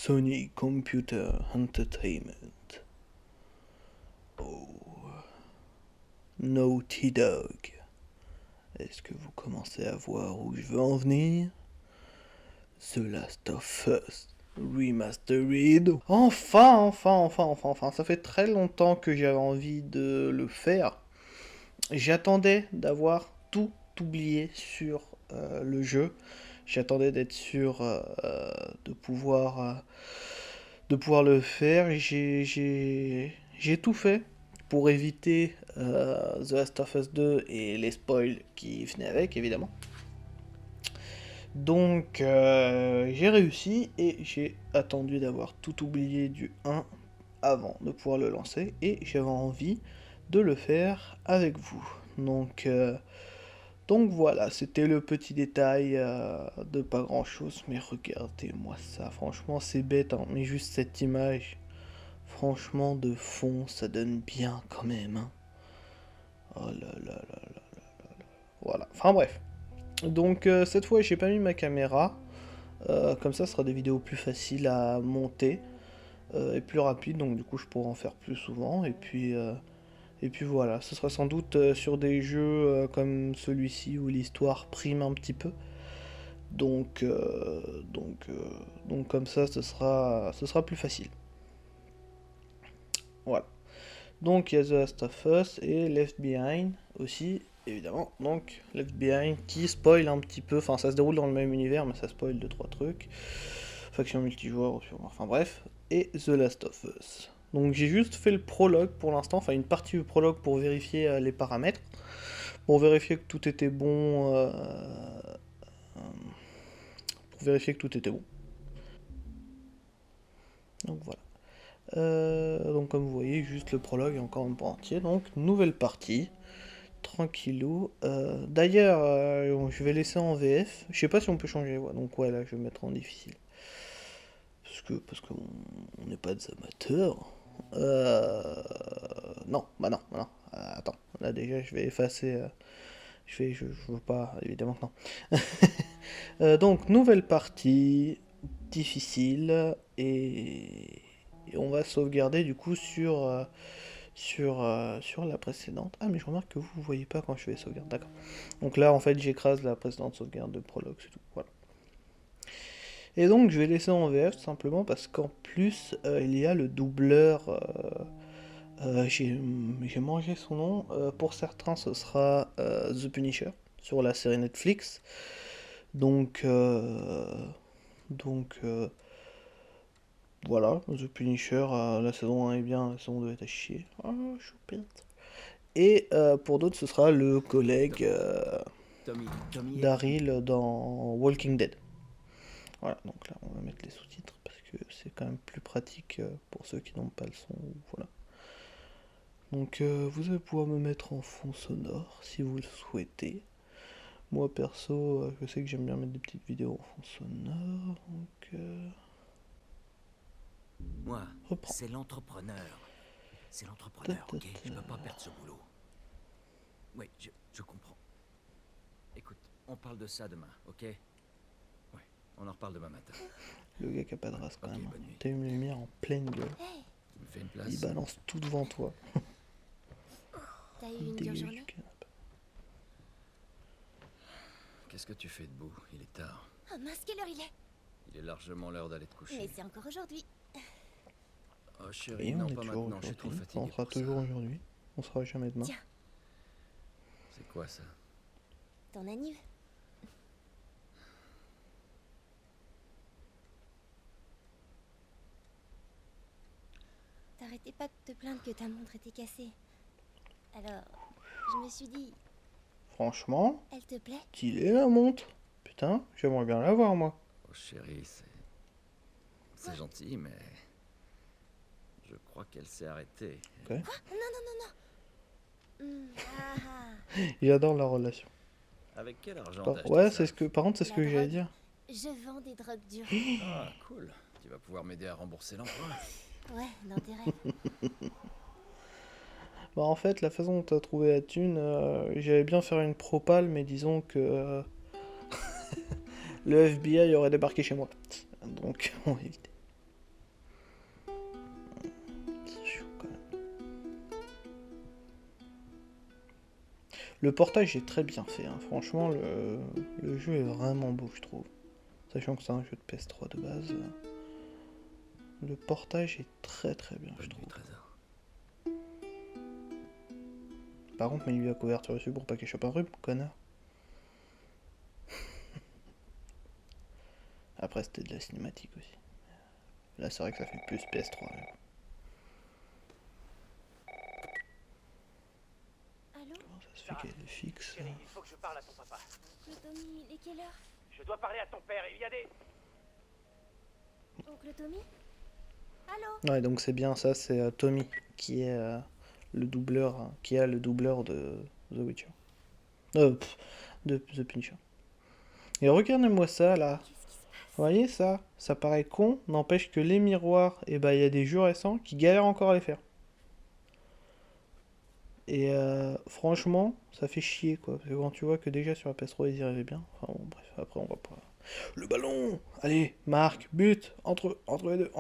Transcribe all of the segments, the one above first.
Sony Computer Entertainment. Oh. Naughty Dog. Est-ce que vous commencez à voir où je veux en venir? The Last of Us Remastered. Enfin, ça fait très longtemps que j'avais envie de le faire. J'attendais d'avoir tout oublié sur le jeu. J'attendais d'être sûr de pouvoir le faire. J'ai tout fait pour éviter The Last of Us 2 et les spoils qui venaient avec, évidemment. Donc j'ai réussi et j'ai attendu d'avoir tout oublié du 1 avant de pouvoir le lancer et j'avais envie de le faire avec vous. Donc voilà, c'était le petit détail de pas grand chose, mais regardez-moi ça, franchement c'est bête, hein, mais juste cette image, franchement de fond, ça donne bien quand même. Hein. Oh là là là là là là là. Voilà, enfin bref. Donc cette fois j'ai pas mis ma caméra, comme ça ce sera des vidéos plus faciles à monter et plus rapides, donc du coup je pourrai en faire plus souvent, et puis voilà, ce sera sans doute sur des jeux comme celui-ci où l'histoire prime un petit peu. Donc comme ça, ce sera plus facile. Voilà. Donc il y a The Last of Us et Left Behind aussi, évidemment. Donc Left Behind qui spoil un petit peu, enfin ça se déroule dans le même univers, mais ça spoil 2-3 trucs. Faction multijoueur, enfin bref. Et The Last of Us. Donc j'ai juste fait le prologue pour l'instant, enfin une partie du prologue pour vérifier les paramètres, pour vérifier que tout était bon, Donc voilà. Donc comme vous voyez, juste le prologue est encore un peu entier. Donc nouvelle partie, tranquillou. D'ailleurs, je vais laisser en VF. Je sais pas si on peut changer les voix. Donc ouais, là je vais mettre en difficile. Parce qu'on n'est pas des amateurs. Non, bah non, bah non. Attends, là déjà je vais effacer. Je veux pas, évidemment que non. Donc nouvelle partie, difficile, et on va sauvegarder du coup sur la précédente. Ah mais je remarque que vous voyez pas quand je fais sauvegarde, d'accord. Donc là en fait j'écrase la précédente sauvegarde de prologue, c'est tout, voilà. Et donc je vais laisser en VF tout simplement parce qu'en plus il y a le doubleur, j'ai mangé son nom, pour certains ce sera The Punisher sur la série Netflix. Donc voilà, The Punisher, la saison 1 est bien, la saison 2 est à chier. Ah, choupette. Et pour d'autres ce sera le collègue Daryl dans Walking Dead. Voilà, donc là on va mettre les sous-titres parce que c'est quand même plus pratique pour ceux qui n'ont pas le son. Voilà. Donc vous allez pouvoir me mettre en fond sonore si vous le souhaitez. Moi perso, je sais que j'aime bien mettre des petites vidéos en fond sonore. Donc Moi, reprends. c'est l'entrepreneur. C'est l'entrepreneur, ok? Je peux pas perdre ce boulot. Oui, je comprends. Écoute, on parle de ça demain, ok? Ouais, on en reparle demain matin. Le gars qui a pas de race quand Ok, même. bonne nuit. T'as une lumière en pleine gueule. Tu me fais une place? Il balance tout devant toi. T'as eu Il une dure dégage journée? du canapé. Qu'est-ce que tu fais debout? Il est tard. Ah mince, quelle heure il est? Il est largement l'heure d'aller te coucher. Mais c'est encore aujourd'hui. Oh chérie, Et on non est pas toujours maintenant, je suis trop aujourd'hui. fatigué On sera pour toujours ça. aujourd'hui. On sera jamais demain. Tiens. C'est quoi ça? Ton anniv. T'arrêtais pas de te plaindre que ta montre était cassée. Alors, je me suis dit, Franchement, elle te plaît? stylé la montre. Putain, j'aimerais bien la voir moi. Oh chérie, c'est gentil, mais... Je crois qu'elle s'est arrêtée. Ok. Ah ah. J'adore la relation. Avec quel argent t'as acheté Ouais, ça? par contre, c'est ce La que j'allais drogue. dire. Je vends des drogues dures. Ah, cool. Tu vas pouvoir m'aider à rembourser l'emprunt. Ouais, dans tes rêves. Bah en fait, la façon dont t'as trouvé la thune, j'allais bien faire une propale, mais disons que le FBI aurait débarqué chez moi. Donc, on va éviter. Le portage est très bien fait, hein. Franchement, le jeu est vraiment beau, je trouve. Sachant que c'est un jeu de PS3 de base. Le portage est très très bien, je Bonne trouve. nuit, Trésor. Par contre, mets-lui la couverture dessus pour pas qu'il chope un rhume, connard. Après, c'était de la cinématique aussi. Là, c'est vrai que ça fait plus PS3. Là. Allô? Comment ça se fait qu'elle est fixe? Chérie, il faut que je parle à ton papa. Oncle Tommy, il est quelle heure? Je dois parler à ton père, il y a des... Oncle Tommy? Allô? Ouais, donc c'est bien ça, c'est Tommy qui est le doubleur, qui a le doubleur de The Witcher. De The Punisher. Et regardez-moi ça là. Qu'est-ce qui se passe? Vous voyez ça? Ça paraît con, n'empêche que les miroirs, et bah il y a des jeux récents qui galèrent encore à les faire. Et franchement, ça fait chier quoi. Parce que quand tu vois que déjà sur la PS3 ils y arrivaient bien. Enfin bon, bref, après on va pas. Le ballon! Allez, marque, but! Entre les deux,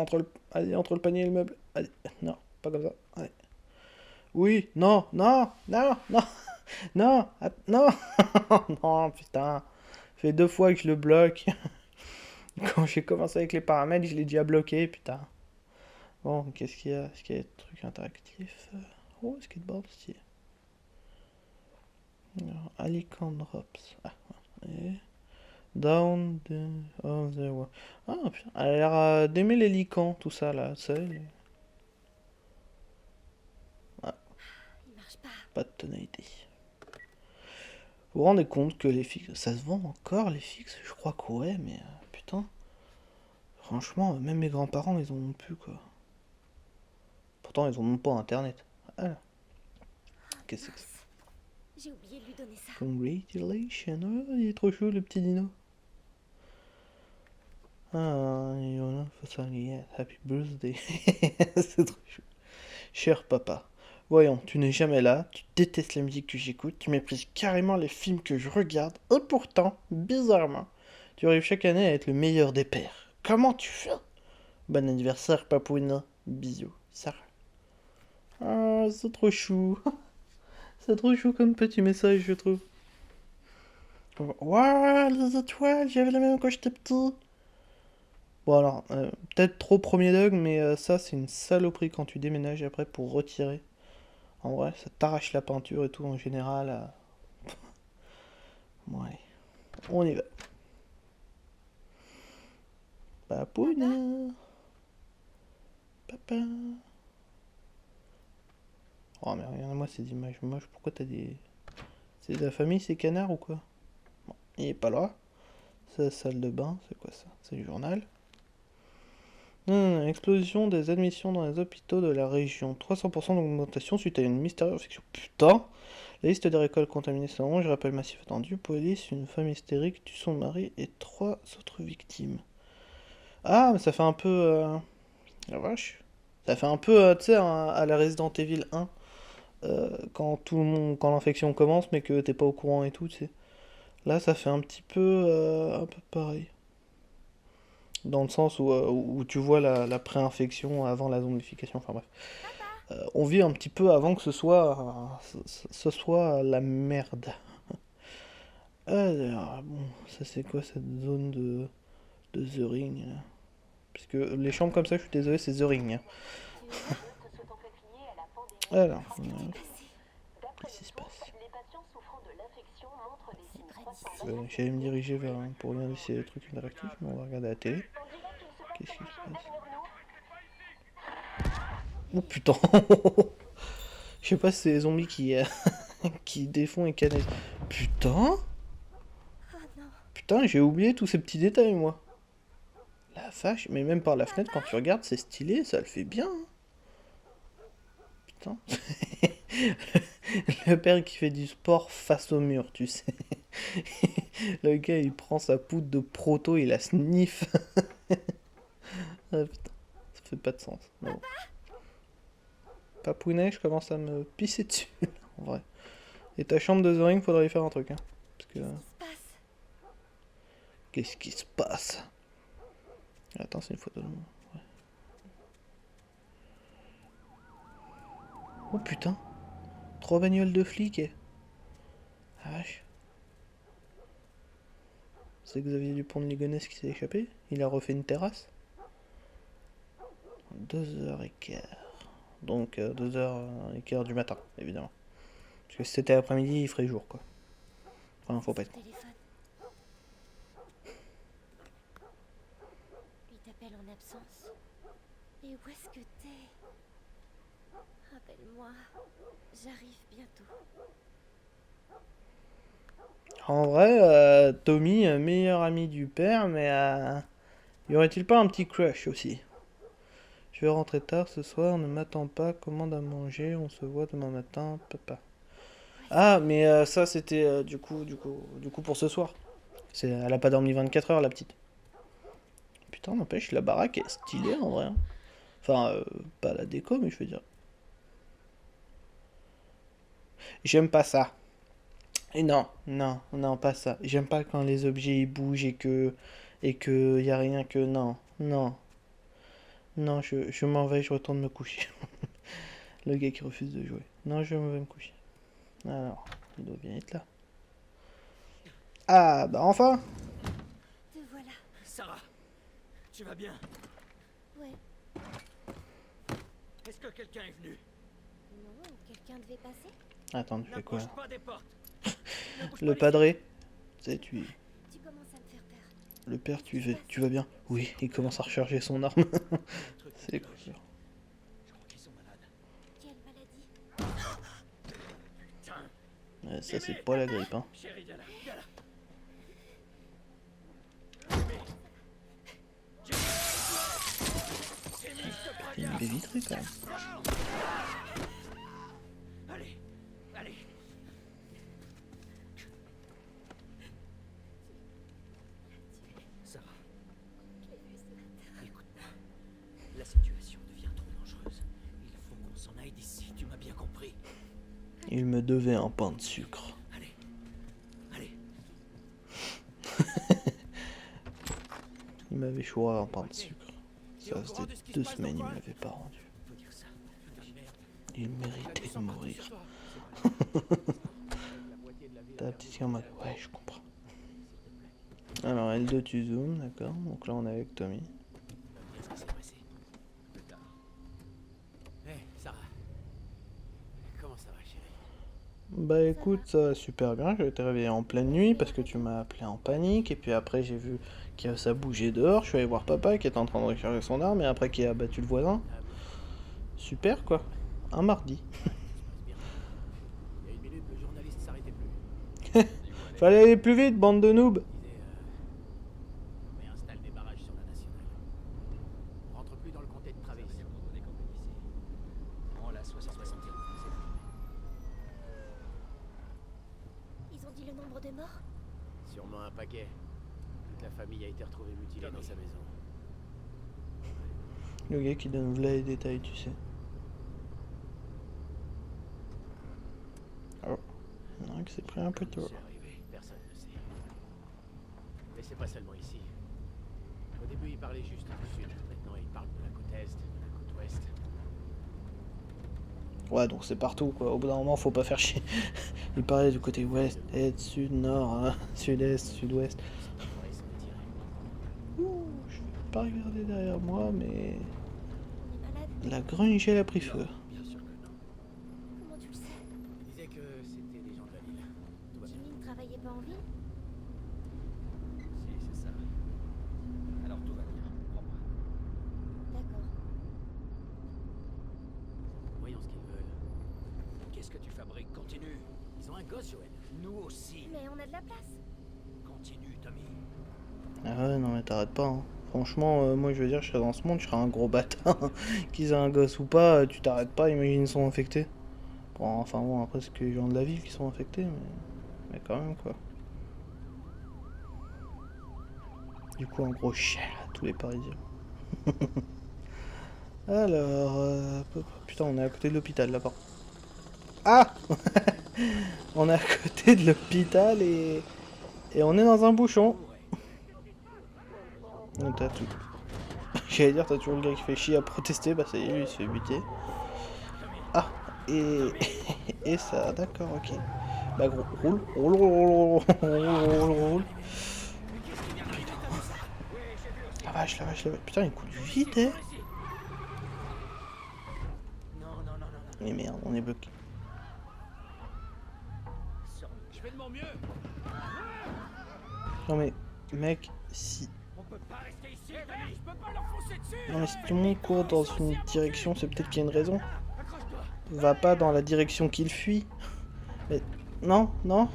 allez, entre le panier et le meuble. Allez, non, pas comme ça. Allez. Oui, non, non, non, non, non, non, non, putain. Ça fait 2 fois que je le bloque. Quand j'ai commencé avec les paramètres, je l'ai déjà bloqué, putain. Bon, qu'est-ce qu'il y a? Est-ce qu'il y a des trucs interactifs? Oh, skateboard stylé. Alors, Alicant Drops. Ah, et Down the... of the... Ah, putain, elle a l'air d'aimer les licans, tout ça, là, tu sais. Ah, Il marche pas. pas de tonalité. Vous vous rendez compte que les fixes... Ça se vend encore, les fixes? Je crois que ouais, mais... putain. Franchement, même mes grands-parents, ils en ont plus, quoi. Pourtant, ils en ont pas Internet. Ah, qu'est-ce que c'est que ça? Mince. J'ai oublié de lui donner ça. Congratulations. Oh, il est trop chou, le petit dino. Ah, Yona, happy birthday. C'est trop chou. Cher papa, voyons, tu n'es jamais là, tu détestes la musique que j'écoute, tu méprises carrément les films que je regarde, et pourtant, bizarrement, tu arrives chaque année à être le meilleur des pères. Comment tu fais? Bon anniversaire, papouina. Bisous, Sarah. Ah, c'est trop chou. C'est trop chou comme petit message, je trouve. Waouh, les étoiles, j'avais la même quand j'étais petit. Bon alors, peut-être trop premier dog, mais ça c'est une saloperie quand tu déménages après pour retirer. En vrai, ça t'arrache la peinture et tout en général. Bon allez, on y va. Papouna. Papa. Oh mais regarde-moi ces images moches, pourquoi t'as des... C'est de la famille ces canards ou quoi? Bon, il est pas là. C'est la salle de bain, c'est quoi ça? C'est le journal. Explosion des admissions dans les hôpitaux de la région. 300% d'augmentation suite à une mystérieuse infection. Putain! La liste des récoltes contaminées s'allonge. Rappel massif attendu. Police, une femme hystérique tue son mari et 3 autres victimes. Ah, mais ça fait un peu... La vache. Ça fait un peu, tu sais, à la Resident Evil 1. Quand tout le monde... Quand l'infection commence, mais que t'es pas au courant et tout, tu sais. Là, ça fait un peu pareil. Dans le sens où tu vois la pré-infection avant la zombification, enfin bref. On vit un petit peu avant que ce soit la merde. Alors, bon, ça c'est quoi cette zone de The Ring là? Parce que les chambres comme ça, je suis désolé, c'est The Ring. Hein. Alors, qu'est-ce qui se passe? J'allais me diriger vers pour regarder ces trucs interactifs, mais on va regarder la télé. Qu'est-ce qui se passe? Oh putain! Je sais pas si c'est les zombies qui défont et canalisent. Putain! Oh non. Putain, j'ai oublié tous ces petits détails, moi. La vache, mais même par la fenêtre, quand tu regardes, c'est stylé, ça le fait bien. Hein. Putain. Le père qui fait du sport face au mur, tu sais. Le gars, il prend sa poudre de proto, il la sniff. Ah putain, ça fait pas de sens. Mais bon. Papounet, je commence à me pisser dessus, en vrai. Et ta chambre de The Ring, faudrait y faire un truc, hein. Parce que... Qu'est-ce qui se passe? Attends, c'est une photo de moi. Ouais. Oh putain. 3 bagnoles de flics. vache. C'est Xavier Dupont de Ligonnès qui s'est échappé? Il a refait une terrasse? 2h15. Donc 2h15 du matin, évidemment. Parce que si c'était après-midi, il ferait jour, quoi. Enfin, faut pas être con. Téléphone. Il t'appelle en absence. Et où est-ce que t'es? Rappelle-moi. J'arrive bientôt. En vrai, Tommy, meilleur ami du père, mais y aurait-il pas un petit crush aussi? Je vais rentrer tard ce soir, ne m'attends pas, commande à manger, on se voit demain matin, papa. Ah, mais ça c'était du coup pour ce soir. Elle a pas dormi 24 heures la petite. Putain, n'empêche, la baraque est stylée en vrai. Hein. Enfin, pas la déco, mais je veux dire. J'aime pas ça. Et non, pas ça. J'aime pas quand les objets ils bougent et que y a rien que non, non, je m'en vais, je retourne me coucher. Le gars qui refuse de jouer. Non, je vais me coucher. Alors, il doit bien être là. Ah, bah enfin. Te voilà. Sarah, tu vas bien? Ouais. Est-ce que quelqu'un est venu? Non, quelqu'un devait passer? Attends, tu fais quoi? N'approche pas des portes. Ne bouge Le pas padré. Tu sais, Tu commences à me faire peur. le père, tu vas bien? Oui, il commence à recharger son arme. les trucs. C'est cool. Je crois qu'ils sont malades. Quelle maladie? Putain. Ouais, ça, c'est pas la grippe, hein. Chérie, viens là, viens là. Il me fait vitrer quand même. Allez, allez. Sarah, écoute-moi. La situation devient trop dangereuse. Il faut qu'on s'en aille d'ici, tu m'as bien compris. Il me devait un pain de sucre. Allez, allez. Il m'avait choisi un pain de sucre. Ça faisait 2 semaines, il me l'avait pas rendu. Faut dire ça. Putain, merde. Il méritait de mourir. Ta petite fille en mode, ouais, je comprends. Alors, L2, tu zoomes, d'accord. Donc là, on est avec Tommy. Qu'est-ce qui s'est passé? Plus tard. Hé, Sarah. Comment ça va, chérie? Bah écoute, ça va super bien. J'ai été réveillé en pleine nuit parce que tu m'as appelé en panique. Et puis après, j'ai vu que ça bougeait dehors. Je suis allé voir papa qui était en train de recharger son arme. Et après, qui a abattu le voisin. Super quoi. Un mardi. Il y a une minute, le journaliste s'arrêtait plus. Fallait aller plus vite, bande de noobs. Il disait, on réinstalle des barrages sur la nationale. On rentre plus dans le comté de Travis. On la 60-61, c'est Ils ont dit le nombre de morts? Sûrement un paquet. Toute la famille a été retrouvée mutilée dans sa maison. Le gars qui donne là les détails, tu sais. Oh. Non, il s'est pris un peu tôt. C'est arrivé, personne ne sait. Mais c'est pas seulement ici. Au début, il parlait juste du sud. Maintenant, il parle de la côte est, de la côte ouest. Ouais, donc c'est partout quoi. Au bout d'un moment, faut pas faire chier. Il parlait du côté ouest, est, sud, nord, hein, sud-est, sud-ouest. Ça pourrait s'en étirer. Ouh, je vais pas regarder derrière moi, mais On est malade? la grange elle a pris feu. Bien sûr que non. Comment tu le sais? Il disait que c'était des gens de la ville. Tout va bien. Jimmy ne travaillait pas en ville? Si, c'est ça. Alors tout va bien, crois-moi. D'accord. Voyons ce qu'ils veulent. Qu'est-ce que tu fabriques? Continue. Ils ont un gosse, Joël. Nous aussi. Mais on a de la place. Continue, Tommy. Ah ouais, non mais t'arrêtes pas. Hein. Franchement, moi je veux dire, je serais dans ce monde, je serais un gros bâtard. Qu'ils aient un gosse ou pas, tu t'arrêtes pas, imagine ils sont infectés. Bon, enfin bon, après c'est que les gens de la ville qui sont infectés, mais quand même quoi. Du coup, un gros chien à tous les Parisiens. Alors, putain, on est à côté de l'hôpital là-bas. Ah on est à côté de l'hôpital et on est dans un bouchon. Donc t'as tout. J'allais dire, t'as toujours le gars qui fait chier à protester, bah ça y est, lui il se fait buter. Ah, et ça, d'accord, ok. Bah gros, roule, roule, roule, roule, roule, roule. Putain. La vache, la vache, la vache. Putain, il coule vite, hein. Mais merde, on est bloqué. Je fais de mon mieux. Non mais, mec, si... On peut pas rester ici, Tommy. Je peux pas leur foncer dessus. Non mais si tout le monde court dans une direction, c'est peut-être qu'il y a une raison. Accroche-toi. Va pas dans la direction qu'il fuit. Mais... Non, non.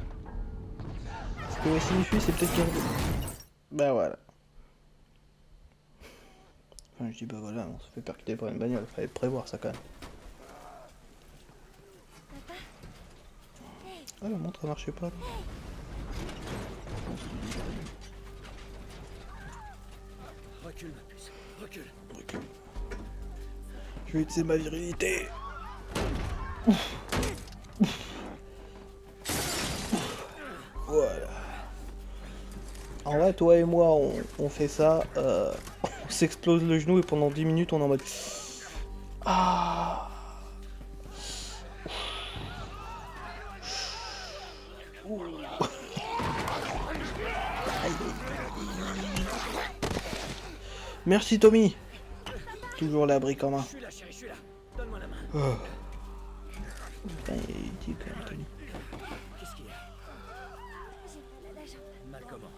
Parce que s'il fuit, c'est peut-être qu'il y a une raison. Bah voilà. Enfin, je dis bah voilà, on se fait percuter par une bagnole. Fallait prévoir ça quand même. Ah, la montre, elle marchait pas. Recule, ma puce. Recule. Recule. Je vais utiliser ma virilité. Voilà. En vrai, toi et moi, on fait ça. On s'explose le genou et pendant 10 minutes, on est en mode... Ah. Merci Tommy. Toujours la brique en main. Je suis là, chérie, je suis là. Donne-moi la main. Oh. Putain, il est dit quand même Tommy. Qu'est-ce qu'il y a? J'ai mal à la jambe. Mal comment?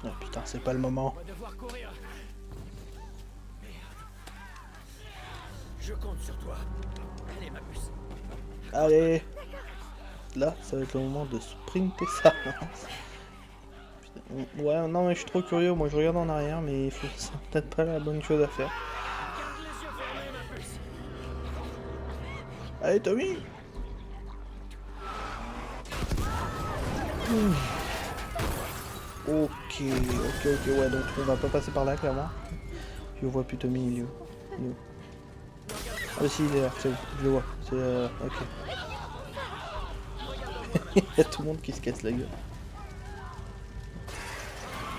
Oh putain, c'est pas le moment. On va devoir courir. Je compte sur toi. Allez, ma puce. Allez. Là, ça va être le moment de sprinter ça. Putain, ouais, non mais je suis trop curieux. Moi, je regarde en arrière, mais c'est peut-être pas la bonne chose à faire. Garde les yeux fermés, ma puce. Allez, Tommy. Ok, ouais, donc on va pas passer par là, clairement. Je vois plus Tommy, il est où? Il est où? Ah si, il est là, c'est où? Je le vois, c'est ok. Il y a tout le monde qui se casse la gueule.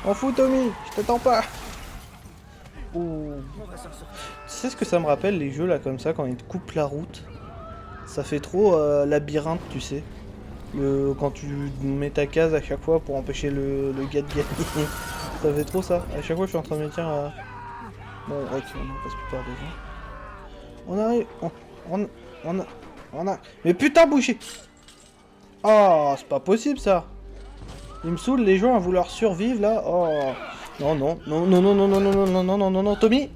On fout Tommy, je t'attends pas. Ouh. Tu sais ce que ça me rappelle, les jeux là comme ça, quand ils te coupent la route? Ça fait trop labyrinthe, tu sais. Quand tu mets ta case à chaque fois pour empêcher le gars de gagner. Ça fait trop ça. À chaque fois je suis en train de me dire... Bon, ok, on passe plus par devant. On arrive... On a... Mais putain, boucher. Oh, c'est pas possible ça. Il me saoule les gens à vouloir survivre là. Oh. Non, non, non, non, non, non, non, non, non, non, non, non, non, non, Tommy.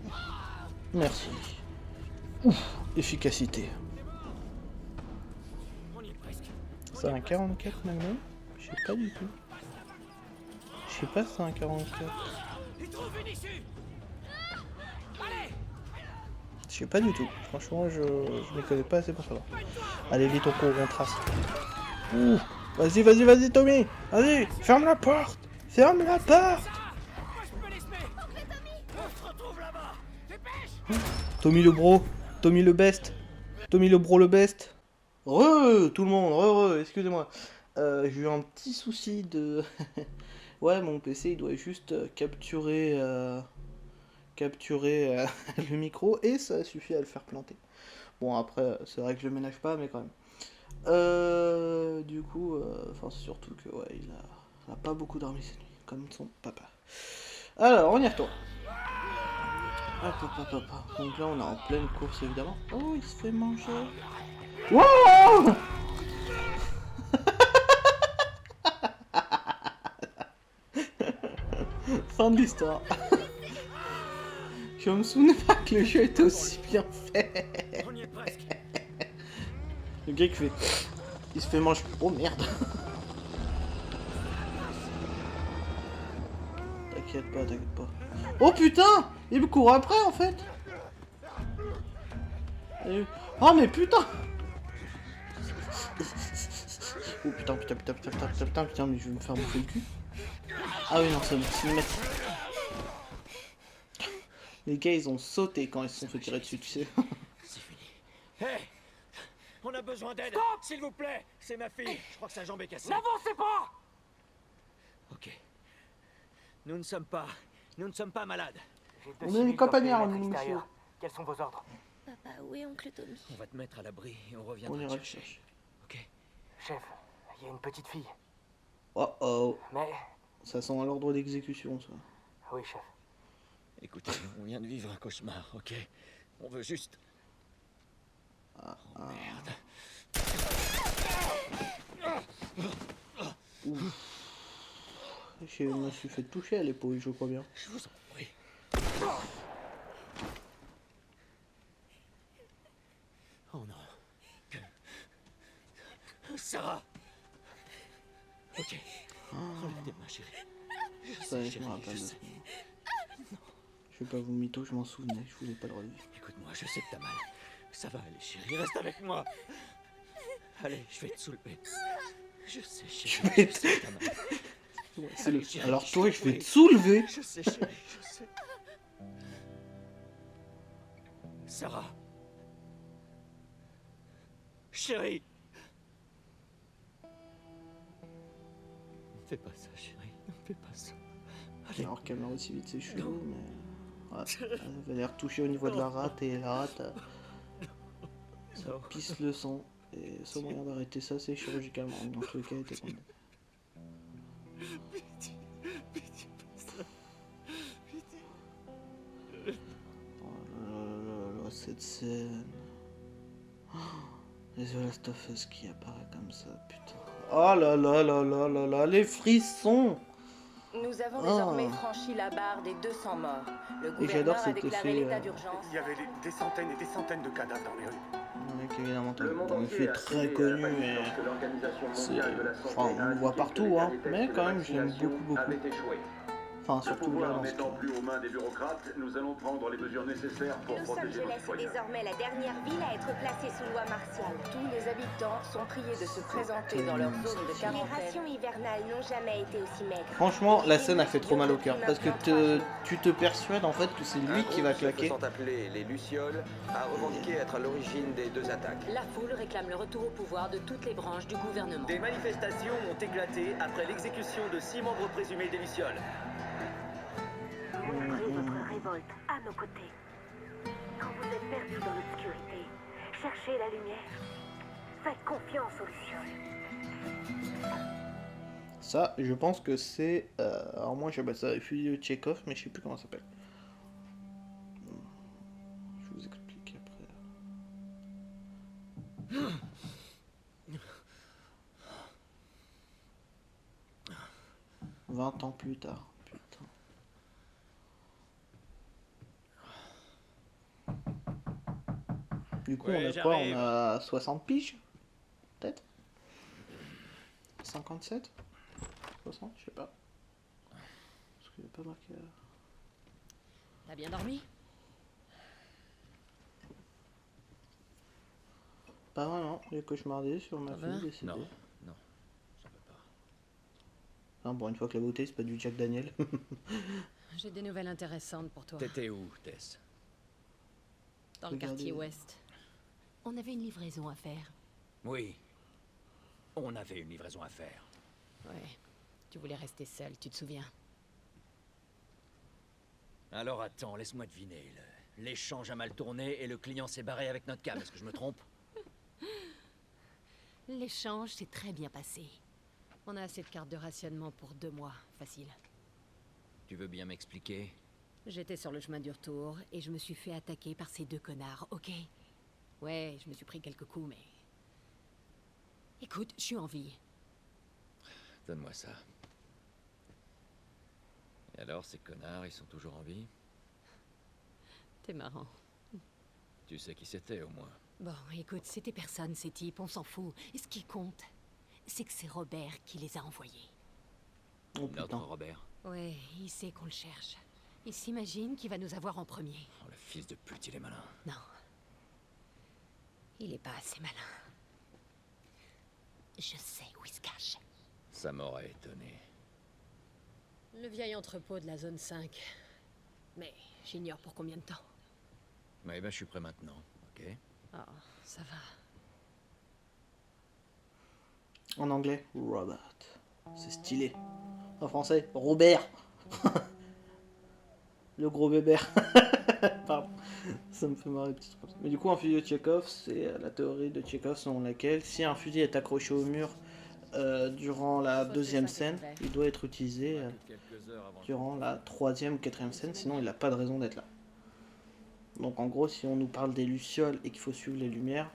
Merci. Ouf, efficacité. On y est presque. C'est un 44 Magnum? Je sais pas du tout. Je sais pas si c'est un 44. Il trouve une issue. Allez. Je sais pas du tout. Franchement, je ne connais pas assez pour savoir. Allez, vite, on court, on trace. Ouh. Vas-y, vas-y, vas-y, Tommy. Vas-y, ferme la porte. Ferme la porte. Moi, je peux les semer. On se retrouve là-bas. Dépêche. Tommy le bro. Tommy le best. Tommy le bro le best. Tout le monde, excusez-moi. J'ai eu un petit souci de... Ouais, mon PC, il doit juste capturer le micro et ça suffit à le faire planter. Bon, après, c'est vrai que je le ménage pas, mais quand même. Du coup, enfin, c'est surtout que, ouais, il a pas beaucoup dormi cette nuit, comme son papa. Alors, on y retourne. Hop, hop, hop, hop, hop. Donc là, on est en pleine course, évidemment. Oh, il se fait manger. Wow. Fin de l'histoire. Je me souvenais pas que le jeu était aussi bien fait. On y est presque. Le gars qui fait... Il se fait manger... Oh merde. T'inquiète pas, t'inquiète pas. Oh putain. Il me court après en fait. Oh mais putain. Oh putain, mais je vais me faire bouffer le cul. Ah oui, non, c'est une Les gars, ils ont sauté quand ils se sont fait tirer dessus, tu sais. C'est fini. Hé. On a besoin d'aide. S'il vous plaît. C'est ma fille. Je crois que sa jambe est cassée. N'avancez pas! Ok. Nous ne sommes pas malades. J'ai On est deux une civils campagnarde, torpillés à nous, l'extérieur. monsieur. Quels sont vos ordres? Papa, où est oncle Tommy? On va te mettre à l'abri et on On reviendra ira te le chercher. chercher. Ok. Chef, Il y a une petite fille. Oh oh, Mais... ça sent à l'ordre d'exécution, ça. Oui, chef. Écoutez, on vient de vivre un cauchemar, ok? On veut juste... Ah, Oh merde. Je me suis fait toucher à l'épaule, je crois bien. Je vous en prie. Oh non. Sarah. Ok. Regardez-moi, chérie. Je Ça, sais, je chérie, me rappelle je de sais. ce moment. Je vais pas vous mytho, je m'en souvenais, je vous ai pas le redit. Écoute-moi, je sais que t'as mal. Ça va aller, chérie, reste avec moi. Allez, je vais te soulever. Je sais, chérie, vais je sais que t'as mal. Ouais, Allez, chérie, alors je toi, t'en je vais prie. te soulever. Je sais, chérie, je sais. Sarah. Chérie. Ne fais pas ça, chérie. Ne fais pas ça. Allez. Alors qu'elle m'a aussi vite ses cheveux, mais... Ouais, elle avait l'air touchée au niveau de la rate, et la rate, ça Non. pisse le sang. Et le seul moyen d'arrêter ça, c'est chirurgicalement. Dans tous les cas, elle était condamnée. Oh là là, cette scène. Oh, les The Last of Us qui apparaît comme ça, putain. Oh là là là là là là, les frissons. Nous avons Ah. désormais franchi la barre des 200 morts. Le Et j'adore gouverneur a cet déclaré effet, l'état d'urgence. Il y avait des centaines et des centaines de cadavres dans les rues. Avec évidemment Le monde un entier effet a très cédé à la connu, panique mais lorsque l'Organisation c'est... mondiale de la santé Enfin, on a le voit indiqué que partout, les hein. derniers tests Mais de quand même, j'aime vaccination beaucoup. avaient échoué. Enfin, Le surtout là, pouvoir dans ce n'étant cas. plus aux mains des bureaucrates, nous allons prendre les mesures nécessaires pour Los protéger nos Angeles est citoyens. désormais la dernière ville à être placée sous loi martiale. Tous les habitants sont priés de se présenter dans leur zone de Les quarantaine. rations hivernales n'ont jamais été aussi maigres. Franchement, la scène a fait trop mal au cœur. Parce que tu te persuades en fait que c'est lui qui va claquer. Se faisant appeler les Lucioles, a revendiqué être à l'origine des deux attaques. La foule réclame le retour au pouvoir de toutes les branches du gouvernement. Des manifestations ont éclaté après l'exécution de 6 membres présumés des Lucioles. Montrez votre révolte à nos côtés. Quand vous êtes perdu dans l'obscurité, cherchez la lumière. Faites confiance aux Lucioles. Ça, je pense que c'est... alors moi j'appelle ça le fusil de Tchekhov, mais je sais plus comment ça s'appelle. Je vous explique après. 20 ans plus tard. Putain. Du coup, Ouais, on a quoi? On j'arrive. a 60 piges? Peut-être 57? 60? Je sais pas. Parce qu'il n'y a pas marqué... T'as bien dormi? Pas vraiment, j'ai cauchemardé sur ma Ça va? fille décédée. Non, non, ça peut pas. Non, pour une fois que la beauté, c'est pas du Jack Daniel. J'ai des nouvelles intéressantes pour toi. T'étais où, Tess? Dans le Regardez. quartier ouest. On avait une livraison à faire. Oui. On avait une livraison à faire. Ouais. Tu voulais rester seul, tu te souviens? Alors attends, laisse-moi deviner. L'échange a mal tourné et le client s'est barré avec notre cam. Est-ce que je me trompe? L'échange s'est très bien passé. On a assez de cartes de rationnement pour 2 mois, facile. Tu veux bien m'expliquer? J'étais sur le chemin du retour et je me suis fait attaquer par ces 2 connards, ok? Ouais, je me suis pris quelques coups, mais... Écoute, je suis en vie. Donne-moi ça. Et alors, ces connards, ils sont toujours en vie? T'es marrant. Tu sais qui c'était, au moins. Bon, écoute, c'était personne, ces types, on s'en fout. Et ce qui compte, c'est que c'est Robert qui les a envoyés. Oh Notre putain. Robert. Ouais, il sait qu'on le cherche. Il s'imagine qu'il va nous avoir en premier. Oh, le fils de pute, il est malin. Non. Il est pas assez malin. Je sais où il se cache. Ça m'aurait étonné. Le vieil entrepôt de la zone 5. Mais j'ignore pour combien de temps. Ouais, ben, je suis prêt maintenant, ok? Oh, ça va. En anglais, Robert. C'est stylé. En français, Robert. Le gros bébert. Pardon. Ça me fait marrer, petit truc comme ça. Mais du coup, un fusil de Tchekhov, c'est la théorie de Tchekhov selon laquelle si un fusil est accroché au mur durant la deuxième scène. Il doit être utilisé durant la troisième ou quatrième scène, sinon il n'a pas de raison d'être là. Donc en gros, si on nous parle des lucioles et qu'il faut suivre les lumières,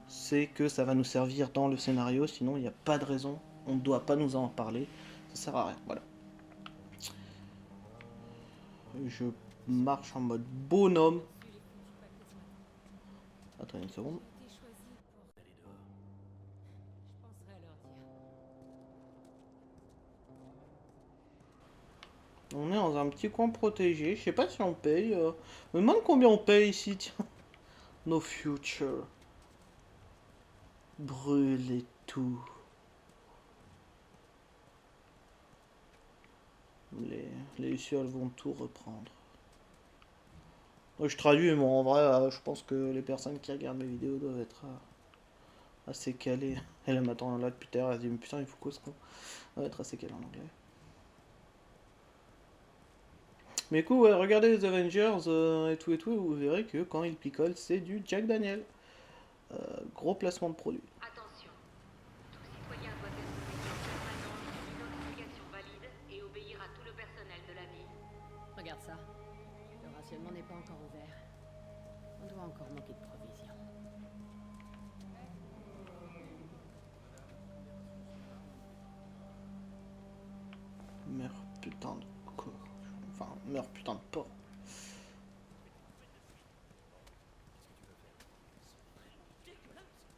c'est que ça va nous servir dans le scénario, sinon il n'y a pas de raison, on ne doit pas nous en parler, ça sert à rien, voilà. Je marche en mode bonhomme. Attends une seconde. On est dans un petit coin protégé, je sais pas si on paye. Je me demande combien on paye ici, tiens. No future. Brûler tout. Les lucioles vont tout reprendre. Je traduis, mais en vrai, je pense que les personnes qui regardent mes vidéos doivent être assez calées. Elle m'attend là depuis tout à l'heure, elle se dit, mais putain, il faut quoi ce con. Elle doit être assez calée en anglais. Mais du coup, ouais, regardez les Avengers et tout, vous verrez que quand ils picolent, c'est du Jack Daniel. Gros placement de produit. Attention, tout citoyen doit être munis permanent d'une identification valide et obéir à tout le personnel de la ville. Regarde ça. Le rationnement n'est pas encore ouvert. On doit encore manquer de provisions. Meurs putain de co... Enfin, meurs putain de porc.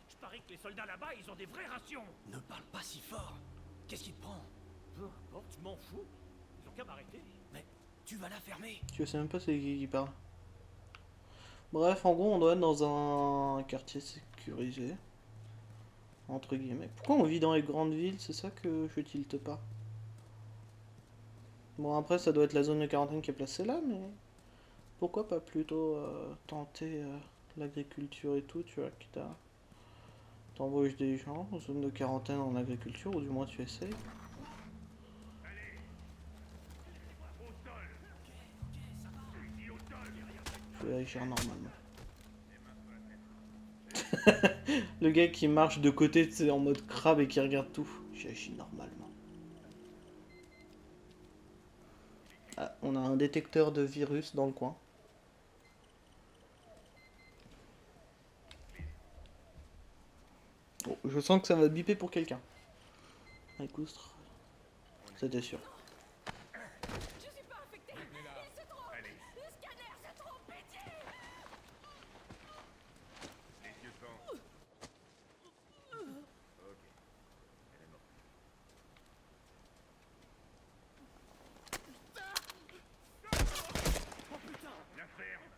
Je parie que les soldats là-bas, ils ont des vraies rations. Ne parle pas si fort. Qu'est-ce qui te prend? Peu importe, je m'en fous. Ils ont qu'à m'arrêter. Mais tu vas la fermer. Je sais même pas c'est qui parle. Bref, en gros, on doit être dans un quartier sécurisé. Entre guillemets. Pourquoi on vit dans les grandes villes? C'est ça que je tilte pas. Bon, après, ça doit être la zone de quarantaine qui est placée là, mais... Pourquoi pas plutôt tenter l'agriculture et tout, tu vois, quitte à... T'embauches des gens en zone de quarantaine en agriculture, ou du moins tu essayes. Je vais agir normalement. Le gars qui marche de côté, tu sais, en mode crabe et qui regarde tout. J'agis normalement. Ah, on a un détecteur de virus dans le coin. Bon, je sens que ça va biper pour quelqu'un. Écoustre. C'était sûr. Je suis pas infecté. Il se trompe. Le scanner se trompe, pitié. Les yeux devant. Ok. Elle est morte. Oh putain. La ferme.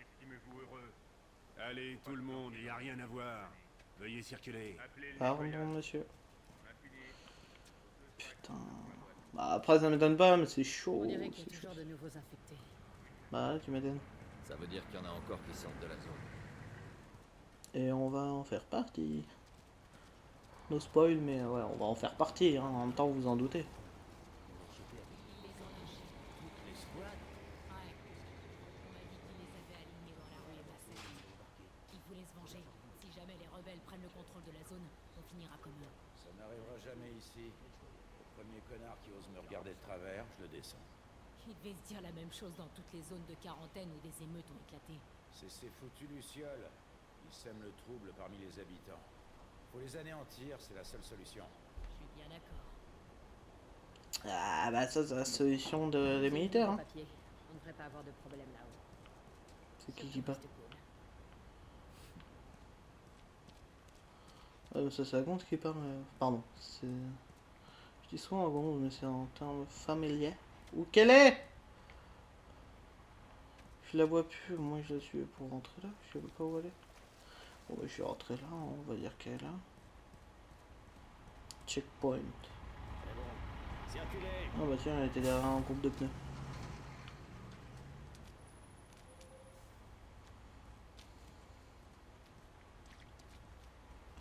Estimez-vous heureux. Allez, tout le monde, il n'y a rien à voir. Veuillez circuler. Appelez les Pardon, nettoyages. monsieur. Putain. Bah, après, ça m'étonne pas, mais c'est chaud. On dirait qu'il y a C'est chaud. toujours de nouveaux infectés. Bah, tu m'étonnes. Ça veut dire qu'il y en a encore qui sortent de la zone. Et on va en faire partie. No spoil, mais ouais, on va en faire partie, hein. En même temps, vous vous en doutez. Ils voulaient se venger. Si jamais les rebelles prennent le contrôle de la zone, on finira comme eux. Ça n'arrivera jamais ici. Le premier connard qui ose me regarder de travers, je le descends. Il devait se dire la même chose dans toutes les zones de quarantaine où des émeutes ont éclaté. C'est ces foutus lucioles. Ils sèment le trouble parmi les habitants. Faut les anéantir, c'est la seule solution. Je suis bien d'accord. Ah, bah, ça, c'est la solution des militaires, hein. Papier. On ne devrait pas avoir de problème là-haut. C'est qui bat? C'était cool. Ça, c'est la compte qui parle. Pardon, c'est. Je dis souvent avant, mais c'est en termes familiers. Où qu'elle est? Je la vois plus, moi je la suis pour rentrer là, je sais pas où elle est. Bon, bah, je suis rentré là, on va dire qu'elle est là. Checkpoint. Circulez. Ah bah tiens, elle était derrière un groupe de pneus.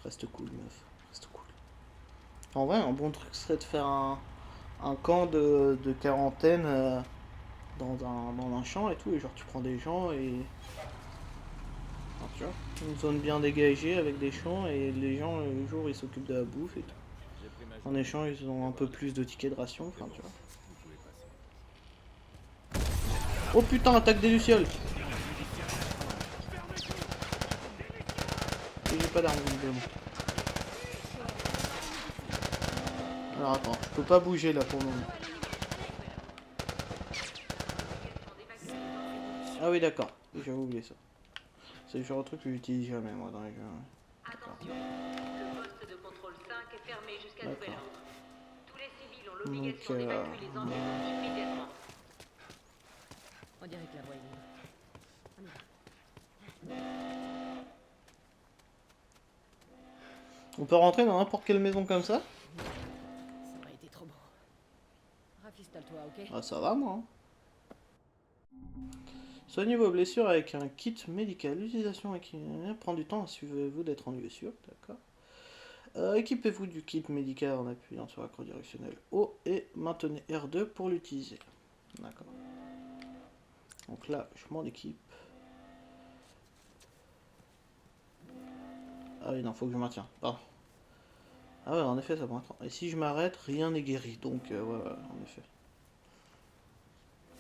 Reste cool, meuf. Reste cool. En vrai, un bon truc serait de faire un camp de quarantaine dans un champ et tout. Et genre, tu prends des gens et... Alors, tu vois, une zone bien dégagée avec des champs et les gens, le jour, ils s'occupent de la bouffe et tout. J'ai pris ma En échange, ils ont un peu plus de tickets de ration, enfin tu vois. Oh putain, attaque des lucioles! Et j'ai pas d'arme visiblement. Alors attends, je peux pas bouger là pour le moment. Ah oui d'accord, j'avais oublié ça. C'est le genre de truc que j'utilise jamais moi dans les jeux. D'accord. Le poste de contrôle 5 est fermé jusqu'à nouvel ordre. Tous les civils ont l'obligation Donc, d'évacuer les environs immédiatement. On dirait que la voie est libre. On y va. On peut rentrer dans n'importe quelle maison comme ça? Ça aurait été trop beau. Rafistole-toi, ok? Ah ça va moi. Hein. Soignez vos blessures avec un kit médical. L'utilisation prend du temps, assurez-vous d'être en lieu sûr, d'accord. Équipez-vous du kit médical en appuyant sur la croix directionnelle haut et maintenez R2 pour l'utiliser. D'accord. Donc là, je m'en équipe. Ah oui, non, faut que je maintienne. Pardon. Ah ouais, en effet, ça prend un temps. Et si je m'arrête, rien n'est guéri. Donc, ouais, en effet.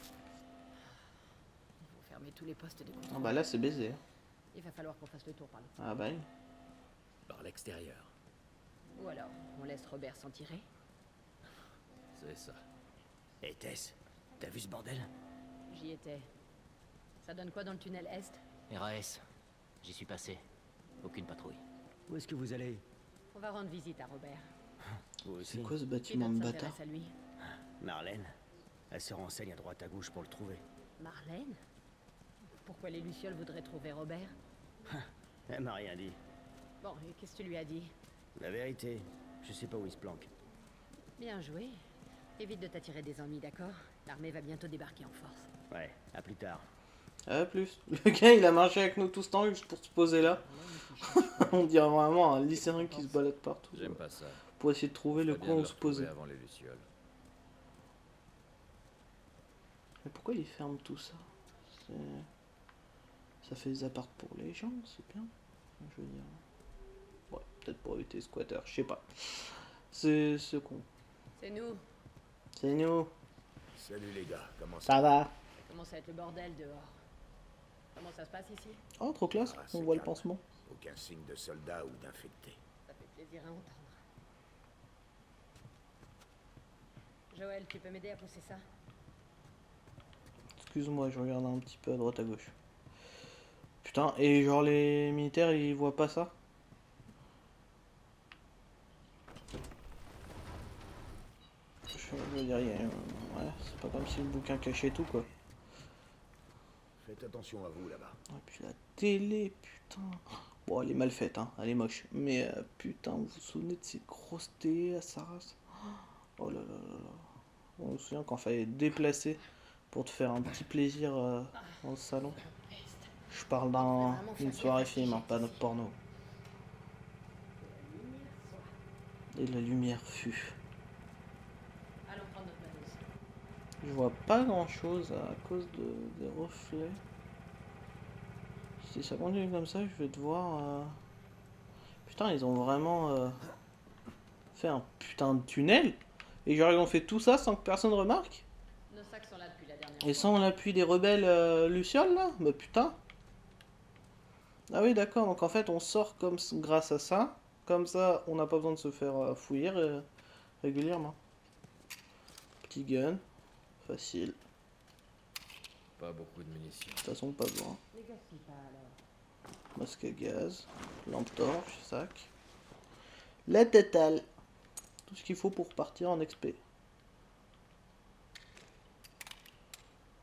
Il faut fermer tous les postes de contrôle. Ah bah là, c'est baisé. Il va falloir qu'on fasse le tour par là. Ah bah oui. Par l'extérieur. Ou alors, on laisse Robert s'en tirer? C'est ça. Et Tess, t'as vu ce bordel? J'y étais. Ça donne quoi dans le tunnel Est? RAS. J'y suis passé. Aucune patrouille. Où est-ce que vous allez? On va rendre visite à Robert. C'est quoi ce bâtiment de bâtard? À lui. Marlène. Elle se renseigne à droite à gauche pour le trouver. Marlène? Pourquoi les Lucioles voudraient trouver Robert? Elle m'a rien dit. Bon, et qu'est-ce que tu lui as dit? La vérité, je sais pas où il se planque. Bien joué. Évite de t'attirer des ennuis, d'accord? L'armée va bientôt débarquer en force. Ouais, à plus tard. À plus. Le gars, il a marché avec nous tout ce temps juste pour se poser là. On dirait vraiment un lycéen qui se balade partout. J'aime pas ça. Pour essayer de trouver le coin où se poser. Avant les lucioles. Mais pourquoi ils ferment tout ça? Ça fait des apparts pour les gens, c'est bien. Je veux dire. Ouais, peut-être pour éviter les squatters, je sais pas. C'est ce con. C'est nous. C'est nous. Salut les gars, comment ça va? Commence à être le bordel dehors. Comment ça se passe ici? Oh, trop classe, on voit le pansement. Aucun signe de soldats ou d'infectés. Ça fait plaisir à entendre. Joël, tu peux m'aider à pousser ça? Excuse-moi, je regarde un petit peu à droite à gauche. Putain, et genre les militaires, ils voient pas ça? Je veux dire, ouais, c'est pas comme si le bouquin cachait tout, quoi. Faites attention à vous là-bas. Et puis la télé, putain. Bon, elle est mal faite, hein, elle est moche. Mais putain, vous vous souvenez de ces grosses télés à sa race? Oh là là là là. On me souvient quand fallait déplacer pour te faire un petit plaisir dans le salon. Je parle d'une soirée film, hein, pas notre porno. Et la lumière fut. Allons prendre notre matos. Je vois pas grand chose à cause des reflets. Si ça continue comme ça, je vais devoir... Putain, ils ont vraiment fait un putain de tunnel. Et genre ils ont fait tout ça sans que personne remarque. Nos sacs sont là depuis la dernière Et sans l'appui des rebelles lucioles là? Bah putain. Ah oui d'accord, donc en fait on sort comme grâce à ça. Comme ça on n'a pas besoin de se faire fouiller régulièrement. Petit gun. Facile. Pas beaucoup de munitions. De toute façon pas besoin. Négocie pas alors. Masque à gaz. Lampe torche, sac. La totale. Tout ce qu'il faut pour partir en XP.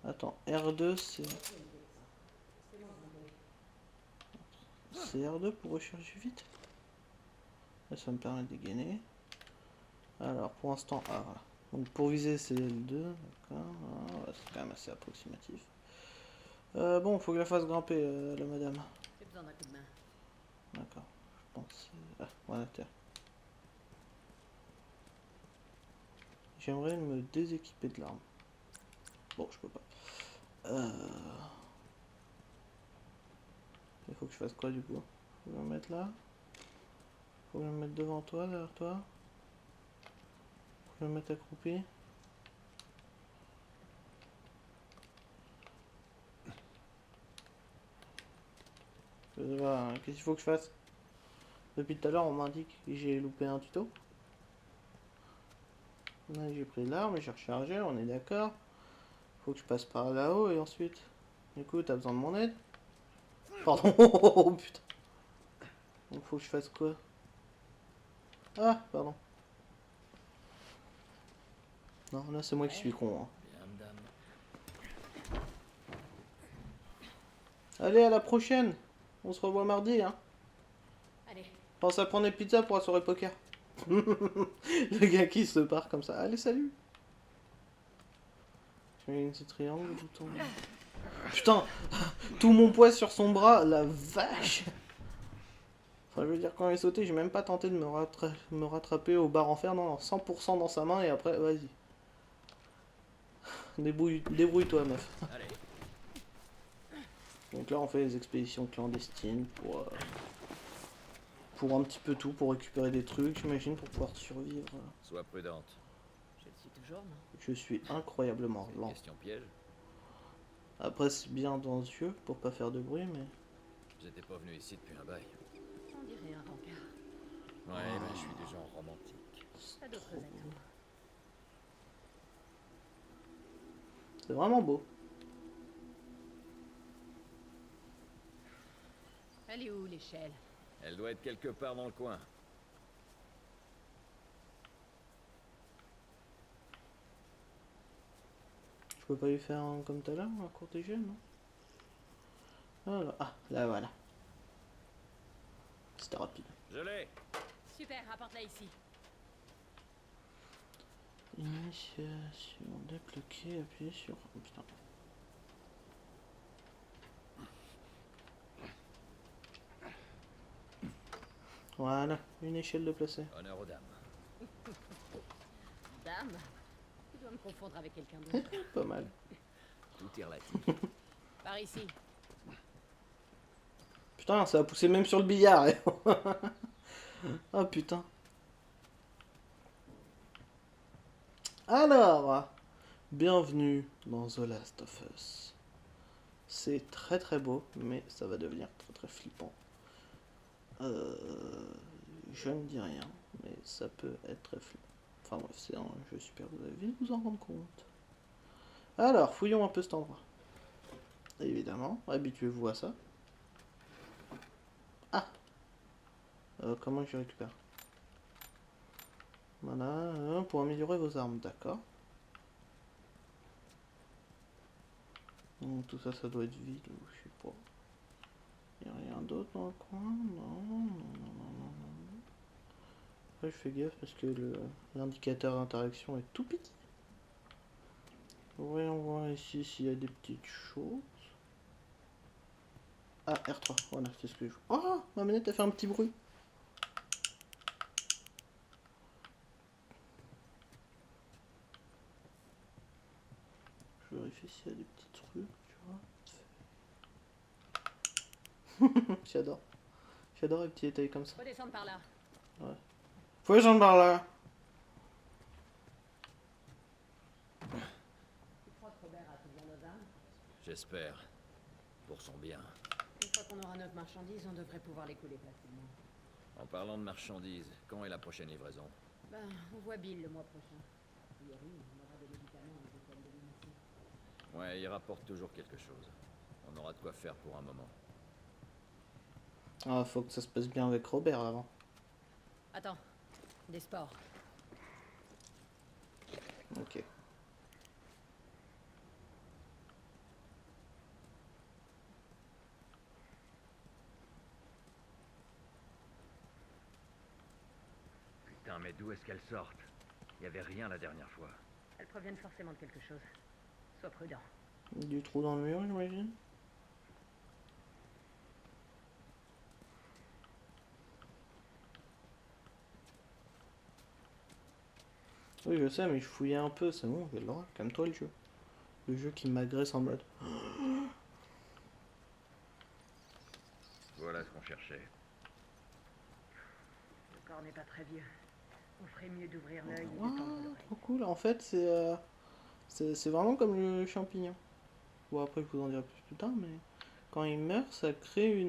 Attends, R2 c'est... C'est R2 pour recharger vite. Là, ça me permet de dégainer. Alors pour l'instant, ah voilà. Donc pour viser c'est L2, d'accord. Ah, ouais, c'est quand même assez approximatif. Bon, faut que je la fasse grimper la madame. J'ai besoin d'un coup de main. D'accord, je pense... Ah, voilà, terre. J'aimerais me déséquiper de l'arme. Bon, je peux pas. Il faut que je fasse quoi du coup? Faut que je me mettre là? Faut que je me mettre devant toi, derrière toi? Je vais me mettre accroupi. Qu'est-ce qu'il faut que je fasse? Depuis tout à l'heure, on m'indique que j'ai loupé un tuto. Là, j'ai pris l'arme, j'ai rechargé, on est d'accord. Faut que je passe par là-haut et ensuite... Du coup, t'as besoin de mon aide? Pardon, oh putain. Donc faut que je fasse quoi? Ah, pardon. Non, là c'est moi qui suis con. Hein. Allez, à la prochaine. On se revoit mardi, hein. Allez. Pense à prendre des pizzas pour la soirée poker. Le gars qui se part comme ça. Allez, salut. J'ai une petite triangle, bouton. Putain, tout mon poids sur son bras, la vache. Enfin, je veux dire, quand il est sauté, j'ai même pas tenté de me rattraper au bar en fer. Non, 100% dans sa main et après, vas-y. Débrouille-toi, meuf. Allez. Donc là, on fait les expéditions clandestines pour un petit peu tout, pour récupérer des trucs, j'imagine, pour pouvoir survivre. Sois prudente. Je le suis toujours, non? Je suis incroyablement lent. Question piège. Après, c'est bien dans les yeux pour pas faire de bruit, mais... J'étais pas venu ici depuis un bail. On dirait un rencard. Ouais, ben je suis du genre romantique. Pas d'autres atouts. C'est vraiment beau. Elle est où, l'échelle? Elle doit être quelque part dans le coin. Je peux pas lui faire un comme tout à l'heure, un cortégé, non? Voilà. Ah, là voilà. C'était rapide. Je l'ai. Super, apporte-la ici. Initiation, débloquer, appuyer sur... Oh, putain. Voilà, une échelle de placer. Honneur aux dames. Dame? Tu dois me confondre avec quelqu'un d'autre. Pas mal. Tout est relatif. Par ici. Putain, ça a poussé même sur le billard. Oh putain. Alors, bienvenue dans The Last of Us. C'est très très beau, mais ça va devenir très très flippant. Je ne dis rien, mais ça peut être très flippant. Enfin bref, c'est un jeu super, vous allez vite vous en rendre compte. Alors, fouillons un peu cet endroit. Évidemment, habituez-vous à ça. Ah, comment je récupère? Voilà, pour améliorer vos armes, d'accord. Donc tout ça, ça doit être vide, ou je sais pas. Il n'y a rien d'autre dans le coin? Non. Après, je fais gaffe parce que l'indicateur d'interaction est tout petit. Voyons voir ici s'il y a des petites choses. Ah, R3, voilà, c'est ce que je... Oh, ma manette a fait un petit bruit. Je vérifie s'il y a des petits trucs, tu vois. J'adore. J'adore les petits détails comme ça. Faut descendre par là. Ouais. Faut descendre par là. Tu crois que Robert a toujours nos armes? J'espère. Pour son bien. Une fois qu'on aura notre marchandise, on devrait pouvoir les couler facilement. En parlant de marchandises, quand est la prochaine livraison? Ben, on voit Bill le mois prochain. A priori, on aura des médicaments et des tonnes de munitions. Ouais, il rapporte toujours quelque chose. On aura de quoi faire pour un moment. Ah, faut que ça se passe bien avec Robert avant. Attends, des sports. Ok. Putain, mais d'où est-ce qu'elles sortent? Il y avait rien la dernière fois. Elles proviennent forcément de quelque chose. Sois prudent. Du trou dans le mur, j'imagine. Oui, je sais, mais je fouillais un peu, c'est bon, j'ai le droit. Calme-toi le jeu. Le jeu qui m'agresse en mode. Voilà ce qu'on cherchait. Le corps n'est pas très vieux. On ferait mieux d'ouvrir l'œil. Wow, trop cool. En fait, c'est vraiment comme le champignon. Bon, après, je vous en dirai plus tard, mais quand il meurt, ça crée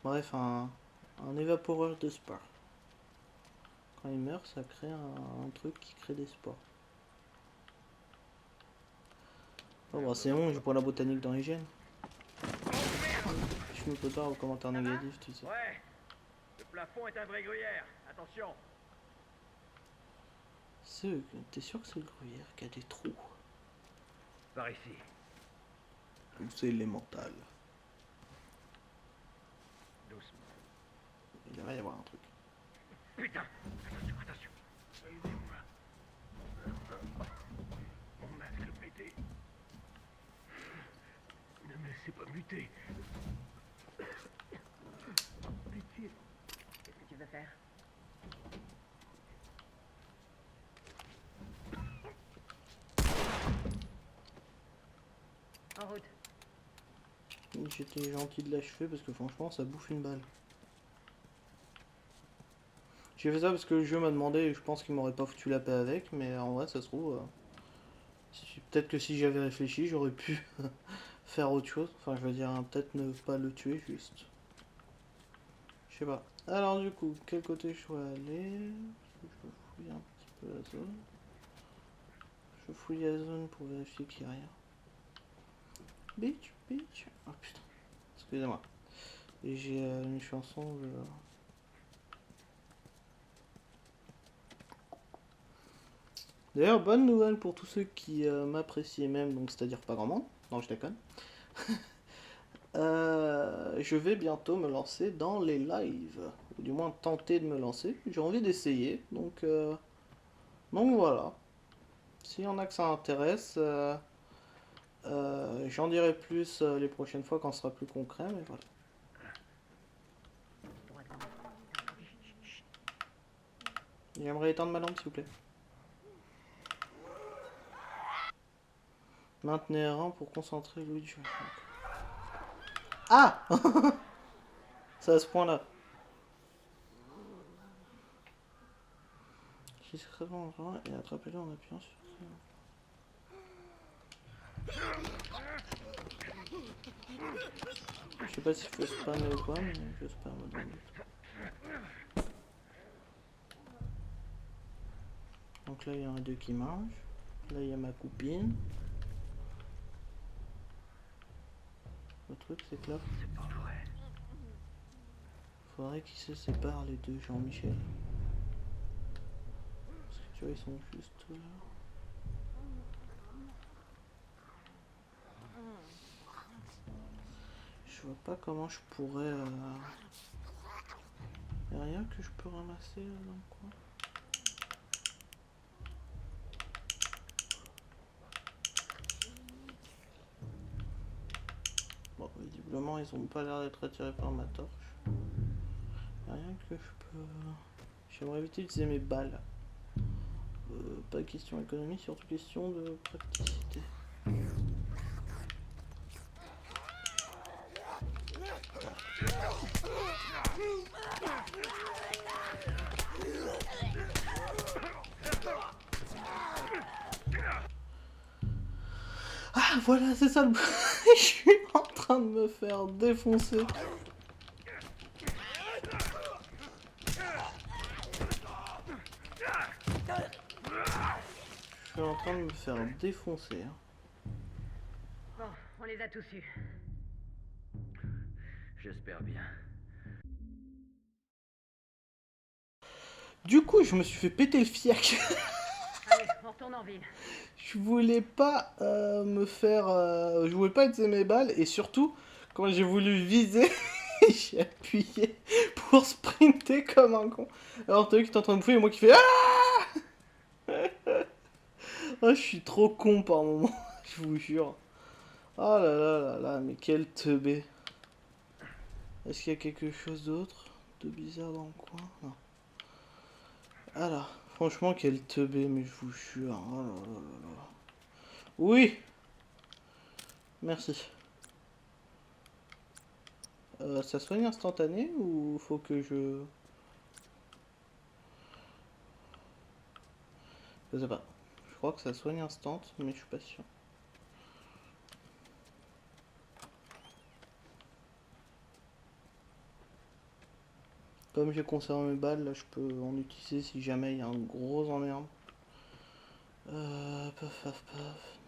bref, un évaporeur de spores. Quand il meurt, ça crée un truc qui crée des spores. Oh, bah, c'est bon, je prends la botanique dans l'hygiène. Je me prépare aux commentaires négatifs, tu sais. Ouais. Le plafond est un vrai gruyère. Attention. T'es sûr que c'est le gruyère qui a des trous? Par ici. Ou c'est élémental? Doucement. Il va y avoir un truc. Putain. Attention, attention. Aidez-moi. Mon masque pété. Ne me laissez pas muter. Pitié. Qu'est-ce que tu veux faire? En route. J'étais gentil de l'achever parce que franchement ça bouffe une balle. J'ai fait ça parce que le jeu m'a demandé et je pense qu'il m'aurait pas foutu la paix avec, mais en vrai ça se trouve... peut-être que si j'avais réfléchi j'aurais pu faire autre chose. Enfin je veux dire peut-être ne pas le tuer juste. Je sais pas. Alors du coup, quel côté je dois aller? Je fouille un petit peu la zone. Je fouille la zone pour vérifier qu'il n'y a rien. Bitch, bitch. Oh putain. Excusez-moi. Et j'ai une chanson. D'ailleurs, bonne nouvelle pour tous ceux qui m'appréciaient même, donc c'est-à-dire pas grand monde. Non, je déconne. Je vais bientôt me lancer dans les lives. Ou du moins tenter de me lancer. J'ai envie d'essayer. Donc voilà. S'il y en a que ça intéresse, j'en dirai plus les prochaines fois quand ce sera plus concret, mais voilà. J'aimerais éteindre ma lampe, s'il vous plaît. Maintenez R1 pour concentrer l'ouïe du jeu. Ah. C'est à ce point-là. Discrètement et attrapez-le en appuyant sur... Je sais pas s'il faut spammer ou quoi, mais je spamme dans le doute. Donc là il y en a deux qui mangent. Là il y a ma copine. Le truc c'est que là... C'est pas vrai. Faudrait qu'ils se séparent les deux, Jean-Michel. Parce que tu vois ils sont juste là. Je vois pas comment je pourrais... Y'a rien que je peux ramasser là dans le coin. Bon, visiblement ils ont pas l'air d'être attirés par ma torche. Y'a rien que je peux... J'aimerais éviter d'utiliser mes balles. Pas question économie, surtout question de praticité. Ah voilà, c'est ça le... Je suis en train de me faire défoncer. Je suis en train de me faire défoncer. Bon, on les a tous eus. J'espère bien. Du coup, je me suis fait péter le fiac. Allez, on retourne en ville. Je voulais pas me faire... je voulais pas utiliser mes balles. Et surtout, quand j'ai voulu viser, j'ai appuyé pour sprinter comme un con. Alors t'as vu qui est en train de bouffer et moi qui fais... Ah. Oh, je suis trop con par moment. Je vous jure. Oh là là là là, mais quel teubé. Est-ce qu'il y a quelque chose d'autre de bizarre dans le coin? Non. Alors, franchement, quel teubé, mais je vous jure. Oh là là là là. Oui. Merci. Ça soigne instantané ou faut que je... Je sais pas. Je crois que ça soigne instant, mais je suis pas sûr. Comme j'ai conservé mes balles, là je peux en utiliser si jamais il y a un gros emmerde. Paf paf paf.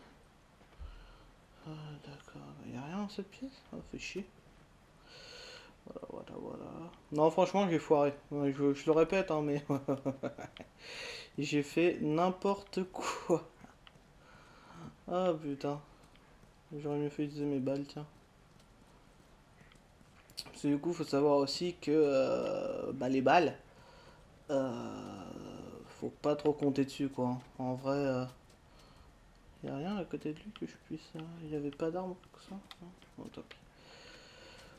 Ah, d'accord, il n'y a rien dans cette pièce? Ah, fait chier. Voilà. Non, franchement, j'ai foiré. Je le répète, hein, mais j'ai fait n'importe quoi. Ah putain. J'aurais mieux fait utiliser mes balles, tiens. Parce que du coup, faut savoir aussi que bah, les balles, faut pas trop compter dessus, quoi. En vrai, y a rien à côté de lui que je puisse. Il y avait pas d'arme comme ça. Non, bon, top.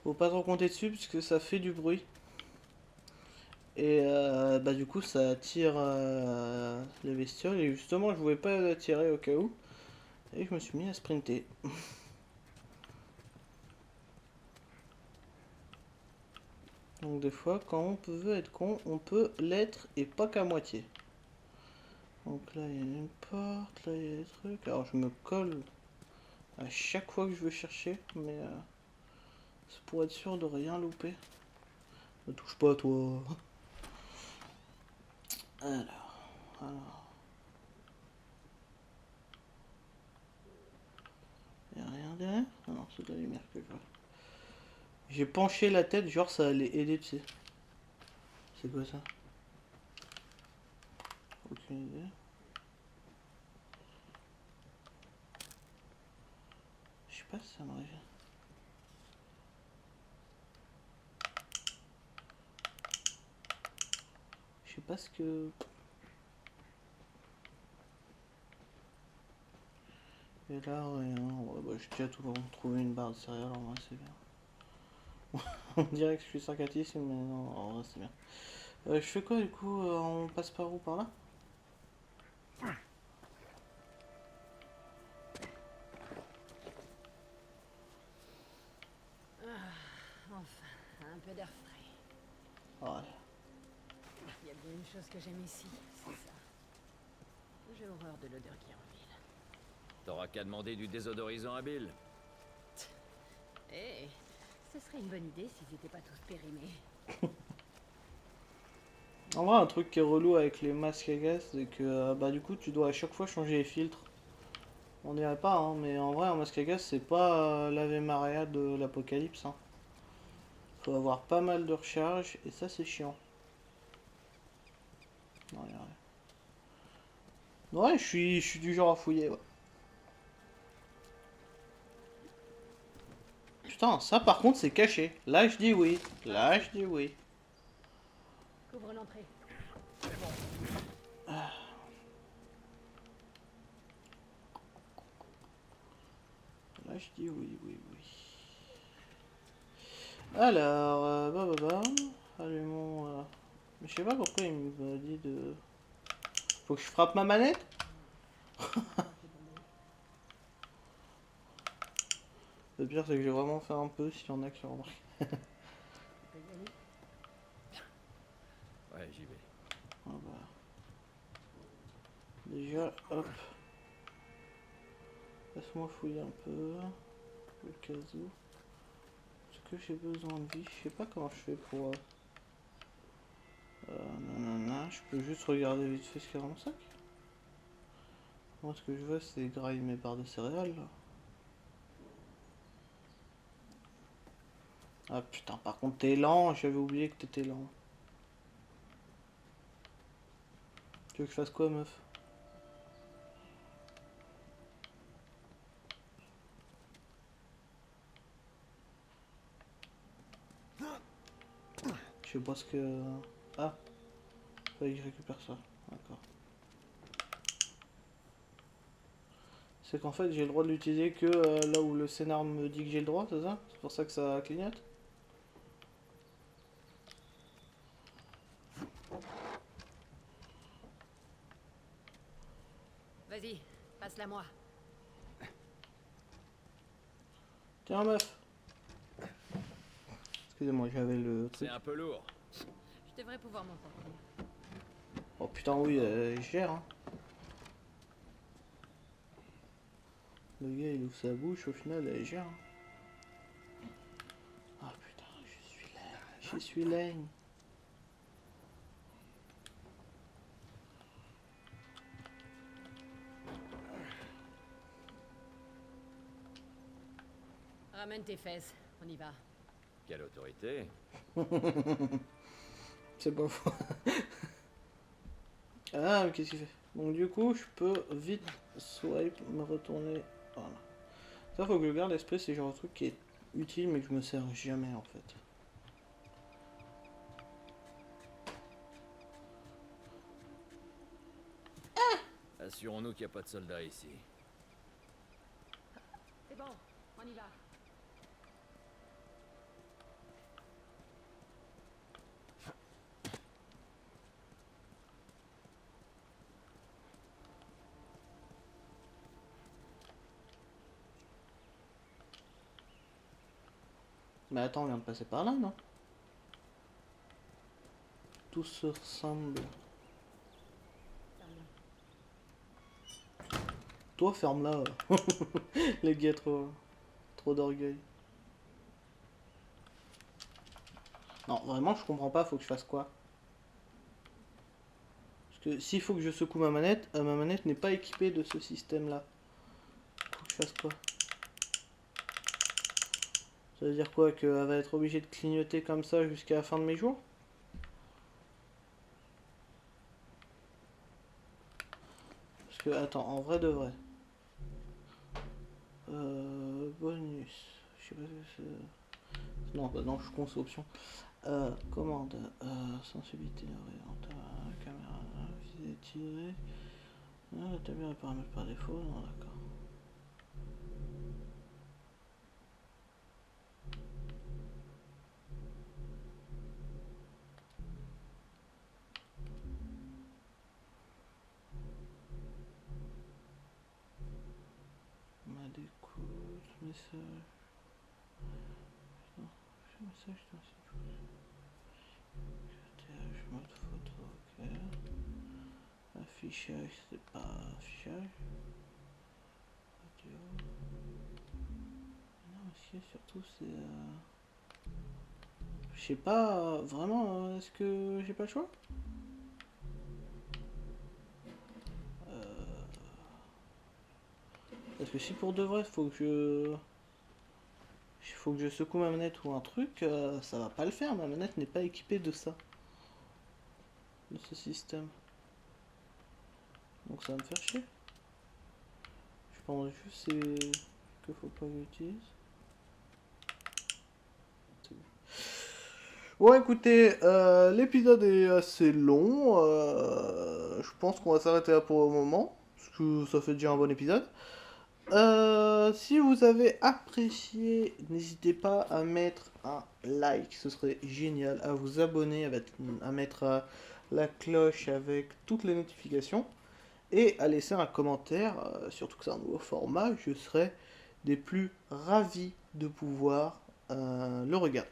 Faut pas trop compter dessus parce que ça fait du bruit. Et bah du coup ça attire les bestioles. Et justement je voulais pas les attirer au cas où. Et je me suis mis à sprinter. Donc des fois quand on veut être con, on peut l'être et pas qu'à moitié. Donc là il y a une porte, là il y a des trucs. Alors je me colle à chaque fois que je veux chercher. Mais c'est pour être sûr de rien louper. Ne touche pas toi. Alors. Y'a rien derrière? Ah non, c'est de la lumière que je vois. J'ai penché la tête, genre ça allait aider, tu sais. C'est quoi ça? Aucune idée. Je sais pas si ça m'arrive. Je sais pas ce que... Et là, rien. Ouais, bah, j'ai déjà toujours trouvé une barre de céréales, en vrai, c'est bien. On dirait que je suis sarcastique, mais non, en vrai, c'est bien. Je fais quoi, du coup? On passe par où? Par là? Enfin, un peu d'air frais. Ouais. Il y a bien une chose que j'aime ici, c'est ça. J'ai horreur de l'odeur qui est en ville. T'auras qu'à demander du désodorisant à Bill. Eh, ce serait une bonne idée s'ils étaient pas tous périmés. En vrai, un truc qui est relou avec les masques à gaz, c'est que bah du coup, tu dois à chaque fois changer les filtres. On dirait pas, hein, mais en vrai, un masque à gaz, c'est pas l'Ave Maria de l'apocalypse. Hein. Faut avoir pas mal de recharge, et ça, c'est chiant. Non, y'a rien. Ouais, je suis du genre à fouiller, ouais. Putain, ça par contre, c'est caché. Là, je dis oui. Là, je dis oui. Couvre l'entrée. Ah. Là, je dis oui. Alors, allumons. Mais je sais pas pourquoi il me dit de... Faut que je frappe ma manette? Le pire, c'est que j'ai vraiment fait un peu, s'il y en a qui remarquent. Ouais, j'y vais. Ah bah. Déjà, hop. Laisse-moi fouiller un peu. Le cas où. Est-ce que j'ai besoin de vie? Je sais pas comment je fais pour... nanana. Je peux juste regarder vite fait ce qu'il y a dans mon sac. Moi, ce que je veux, c'est grailler mes barres de céréales. Là. Ah putain, par contre, t'es lent. J'avais oublié que t'étais lent. Tu veux que je fasse quoi, meuf? Je sais pas ce que... Ah, fallait que je récupère ça. D'accord. C'est qu'en fait, j'ai le droit de l'utiliser que là où le scénar me dit que j'ai le droit, c'est ça? C'est pour ça que ça clignote? Vas-y, passe-la moi. Tiens, meuf. Excusez-moi, j'avais le truc. C'est un peu lourd. Je devrais pouvoir m'en sortir. Oh putain, oui, il gère. Hein. Le gars, il ouvre sa bouche, au final, il gère. Hein. Ah putain, je suis laid. Je suis laid. Ramène tes fesses, on y va. Quelle autorité? C'est pas faux. Ah, mais qu'est-ce qu'il fait? Donc du coup, je peux vite swipe, me retourner. Voilà. Ça, faut que je garde l'esprit, c'est genre un truc qui est utile, mais que je me sers jamais en fait. Assurons-nous qu'il n'y a pas de soldats ici. C'est bon, on y va. Mais attends, on vient de passer par là, non? Tout se ressemble. Toi, ferme-la. Les gars, trop d'orgueil. Non, vraiment, je comprends pas, faut que je fasse quoi? Parce que s'il faut que je secoue ma manette n'est pas équipée de ce système-là. Faut que je fasse quoi? Ça veut dire quoi? Qu'elle va être obligée de clignoter comme ça jusqu'à la fin de mes jours? Parce que, attends, en vrai de vrai. Bonus. Je sais pas si c'est... Non, bah non, je compte option. Commande. Sensibilité orientale. Caméra. Visée tirée. Ah, t'as bien les paramètres par défaut. Non, d'accord. Ma d'écoute, message. Message, mode photo, ok. Affichage, c'est pas affichage. Audio. Non, mais surtout c'est... Je sais pas, vraiment, est-ce que j'ai pas le choix? Parce que si pour de vrai, faut que je secoue ma manette ou un truc, ça va pas le faire, ma manette n'est pas équipée de ça. De ce système. Donc ça va me faire chier. Je pense juste que faut pas que j'utilise. Bon écoutez, l'épisode est assez long. Je pense qu'on va s'arrêter là pour le moment. Parce que ça fait déjà un bon épisode. Si vous avez apprécié, n'hésitez pas à mettre un like, ce serait génial, à vous abonner, à mettre la cloche avec toutes les notifications et à laisser un commentaire, surtout que c'est un nouveau format, je serai des plus ravis de pouvoir le regarder.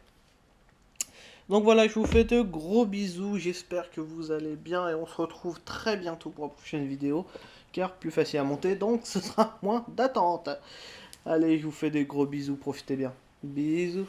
Donc voilà, je vous fais de gros bisous, j'espère que vous allez bien et on se retrouve très bientôt pour la prochaine vidéo, car plus facile à monter, donc ce sera moins d'attente. Allez, je vous fais des gros bisous, profitez bien. Bisous.